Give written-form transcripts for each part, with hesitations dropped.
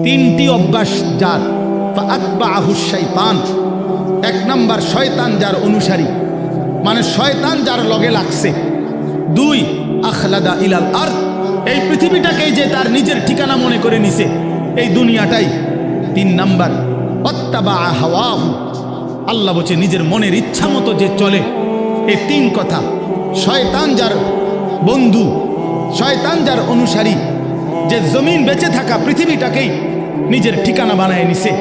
তিনটি অভ্যাস যার, ফাআতবাআহু শাইতান, এক নাম্বার শয়তান যার অনুসারী, মানে শয়তান যার লগে লাগছে। দুই, আখলাদা ইলাল আরদ, এই পৃথিবীটাকেই যে তার নিজের ঠিকানা মনে করে নিছে, এই দুনিয়াটাই। তিন নাম্বার, ওয়াত্তাবাআ হাওয়াহু, আল্লাহ বলছে নিজের মনের ইচ্ছা মতো যে চলে। এই তিন কথা, শয়তান যার বন্ধু, শয়তান যার অনুসারী, যে জমিন বেঁচে থাকা পৃথিবীটাকেই নিজের ঠিকানা বানায় নিছে,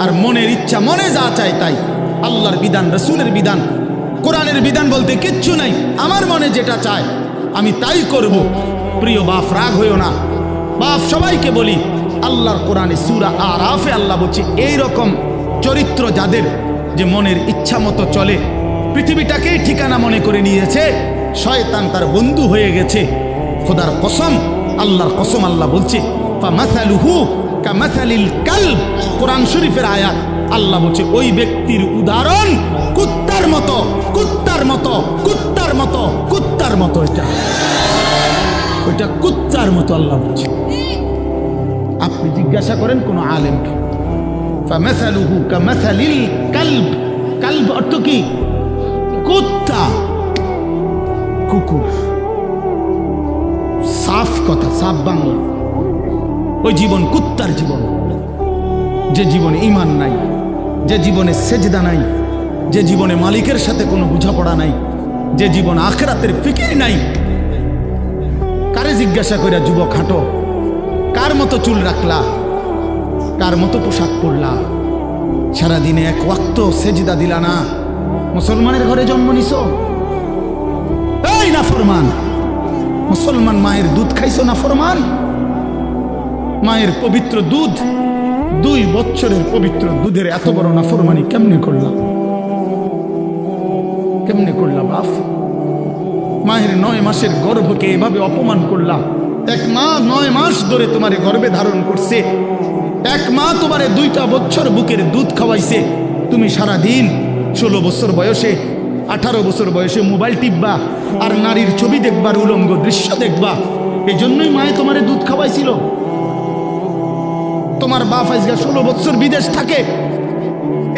আর মনের ইচ্ছা, মনে যা চায় তাই। আল্লাহর বিধান, রসুলের বিধান, কোরআনের বিধান বলতে কিচ্ছু নাই, আমার মনে যেটা চায় আমি তাই করব। প্রিয় বাপ, রাগ হইও না বাপ, সবাইকে বলি, আল্লাহর কোরআনে সূরা আরাফে আল্লাহ বলছে এইরকম চরিত্র যাদের, যে মনের ইচ্ছা মতো চলে, পৃথিবীটাকেই ঠিকানা মনে করে নিয়েছে, শয়তান তার বন্ধু হয়ে গেছে। খোদার কসম, আল্লাহর কসম, আল্লাহ বলছে ফামাসালুহু কামাসালিল কালব, কোরআন শরীফের আয়াত। আল্লাহ বলছে ওই ব্যক্তির উদাহরণ কুত্তার মতো, কুত্তার মতো, কুত্তার মতো, কুত্তার মতো। ওইটা কুত্তার মতো আল্লাহ বলছে। আপনি জিজ্ঞাসা করেন কোন আলেমকে, ফামাসালুহু কামাসালিল কালব, কালব অর্থ কি? কুত্তা, কুকুর। সাফ কথা, সাফ বাংলা। ওই জীবন কুত্তার জীবন, যে জীবনে ঈমান নাই, যে জীবনে সেজদা নাই, যে জীবনে মালিকের সাথে কোনো বোঝাপড়া নাই, যে জীবন আখিরাতের ফিকির নাই। কারে জিজ্ঞাসা কইরা যুবক হাঁটো, কার মতো চুল রাখলা, কার মতো পোশাক পরলা, সারাদিনে এক ওয়াক্ত সেজদা দিলা না, মুসলমানের ঘরে জন্ম নিছো? এই নাফরমান মুসলমান, মায়ের দুধ খাইছো নাফরমান? মায়ের পবিত্র দুধ, 2 বছরের পবিত্র দুধের এত বড় নাফরমানি কেমনে করলাম? কেমনে করলাম বাপ? মায়ের 9 মাসের গর্ভকে এভাবে অপমান করলাম। এক মা 9 মাস ধরে তোমারে গর্ভে ধারণ করছে, এক মা তোমারে 2টা বছর বুকের দুধ খাওয়াইছে। তুমি সারা দিন 16 বছর বয়সে, 18 বছর বয়সে মোবাইল টিপবা আর নারীর ছবি দেখবার, উলঙ্গ দৃশ্য দেখবা। এই জন্যই মায়ে তোমারে দুধ খাওয়াইছিল। তোমার বাপ আজকে 16 বছর বিদেশ থাকে,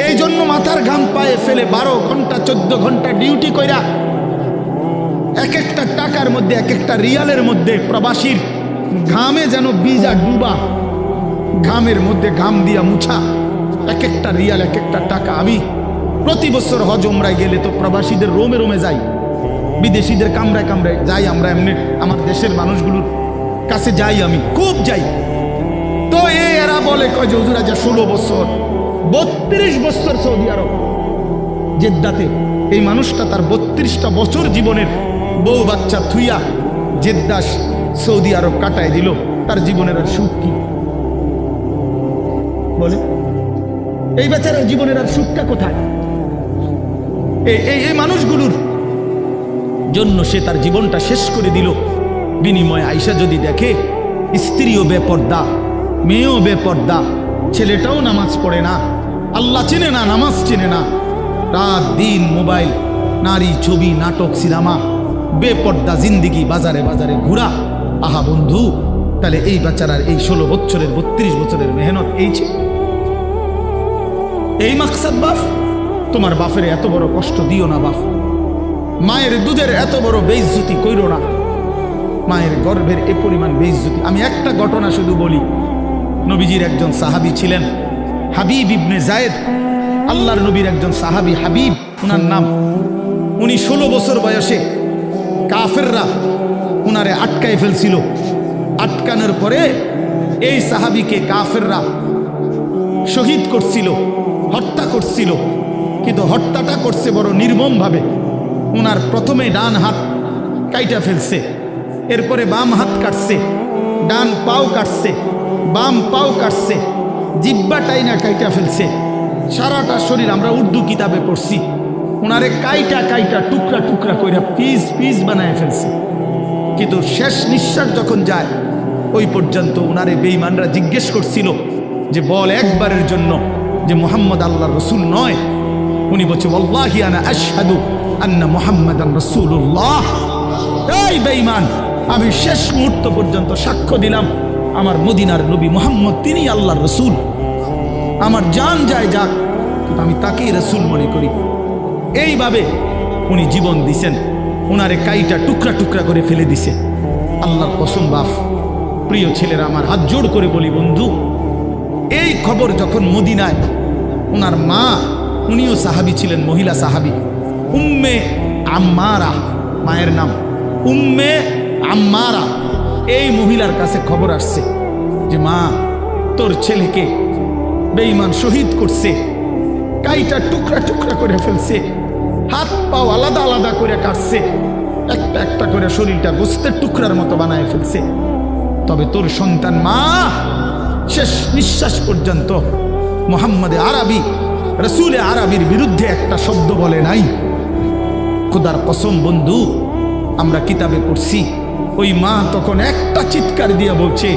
এই জন্য মাথার ঘাম পায়ে ফেলে 12 ঘন্টা 14 ঘন্টা ডিউটি কইরা, এক একটা টাকার মধ্যে, এক একটা রিয়ালের মধ্যে প্রবাসীর ঘামে যেন বীজা ডুবা, ঘামের মধ্যে ঘাম দিয়া মুছা, এক একটা রিয়াল, এক একটা টাকা। আমি প্রতি বছর হজ উমরায় গেলে তো প্রবাসীদের রোমে রোমে যাই, বিদেশিদের কামরায় কামরায় যাই। আমরা এমনি আমার দেশের মানুষগুলোর কাছে যাই, আমি খুব যাই। তো এরা বলে কয় যে হুজুর আজ 16 বছর, 32 বছর সৌদি আরব জেদ্দাতে। এই মানুষটা তার 32টা বছর জীবনের বউ বাচ্চা থুইয়া জেদ্দাস সৌদি আরব কাটায় দিল। তার জীবনের আর সুখ কি বলে? এই বেচারার জীবনের আর সুখটা কোথায়? এই মানুষগুলোর জন্য সে তার জীবনটা শেষ করে দিল। বিনিময়ে আয়সা যদি দেখে স্ত্রীও বেপর্দা, মেয়েও বেপর্দা, ছেলেটাও নামাজ পড়ে না, আল্লাহ চেনে না, নামাজ চেনে না, রাত দিন মোবাইল, নারী, ছবি, নাটক, সিনেমা, বেপর্দা জিন্দিগি, বাজারে বাজারে ঘোরা। আহা বন্ধু, তাহলে এই বেচারার এই 16 বছরের 32 বছরের মেহনত এই ছিল, এই মাকসাদ। বাপ, তোমার বাপের এত বড় কষ্ট দিও না বাপ। মায়ের দুধের এত বড় বেইজ্জতি কইরো না, মায়ের গর্ভের এ পরিমাণ বেইজ্জতি। আমি একটা ঘটনা শুধু বলি। নবীজির একজন সাহাবী ছিলেন হাবিব ইবনে জায়েদ, আল্লাহর নবীর একজন সাহাবী হাবিব ওনার নাম। উনি 16 বছর বয়সে কাফেররা উনারে আটকায় ফেলছিল। আটকানোর পরে এই সাহাবীকে কাফেররা শহীদ করছিল, হত্যা করছিল। কিন্তু হত্যাটা করছে বড় নির্মমভাবে। ওনার প্রথমে ডান হাত কাইটা ফেলছে, এরপরে বাম হাত কাটছে, ডান পাও কাটছে, বাম পাও কাটছে, জিব্বাটাই না কাইটা ফেলছে, সারাটা শরীর। আমরা উর্দু কিতাবে পড়ছি, ওনারে কাইটা কাইটা টুকরা টুকরা কইরা পিস পিস বানায় ফেলছে। কিন্তু শেষ নিঃশ্বাস যখন যায়, ওই পর্যন্ত ওনারে বেঈমানরা জিজ্ঞেস করছিল যে বল একবারের জন্য যে মুহাম্মদ আল্লাহর রসুল নয়। উনি বলছে ওয়াল্লাহি আনা আশহাদু আন্না মুহাম্মাদান রাসূলুল্লাহ। এই বেঈমান, আমি শেষ মুহূর্ত পর্যন্ত সাক্ষ্য দিলাম আমার মদিনার নবী মুহাম্মদ তিনি আল্লাহর রসুল, আমার জান যায় যাক, কিন্তু আমি তাকেই রসুল মনে করি। এইভাবে উনি জীবন দিছেন, ওনারে কাইটা টুকরা টুকরা করে ফেলে দিছে। আল্লাহর কসম বাপ, প্রিয় ছেলেরা আমার, হাত জোড় করে বলি বন্ধু, এই খবর যখন মদিনায় ওনার মা, উনিও সাহাবী ছিলেন, মহিলা সাহাবী, উম্মে আম্মারা মায়ের নাম, উম্মে আম্মারা, এই মহিলার কাছে খবর আসছে যে মা, তোর ছেলেকে বেঈমান শহীদ করছে, কাইটা টুকরা টুকরা করে ফেলছে, হাত পাও আলাদা আলাদা করে কাটছে, একটা একটা করে শরীরটা গোস্তের টুকরার মতো বানায় ফেলছে। তবে তোর সন্তান মা শেষ নিঃশ্বাস পর্যন্ত মুহাম্মদে আরবি, রসুলে আরবির বিরুদ্ধে একটা শব্দ বলে নাই। খোদার কসম বন্ধু, আমরা কিতাবে পড়ছি, ওই মা তখন একটা চিৎকার দিয়ে বলছে,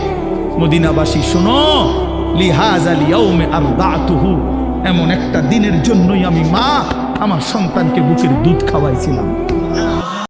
মদিনাবাসী শোনো, লিহাযাল ইয়াউমে আরদাতুহু, এমন একটা দিনের জন্যই আমি মা আমার সন্তানকে বুকের দুধ খাওয়াইছিলাম।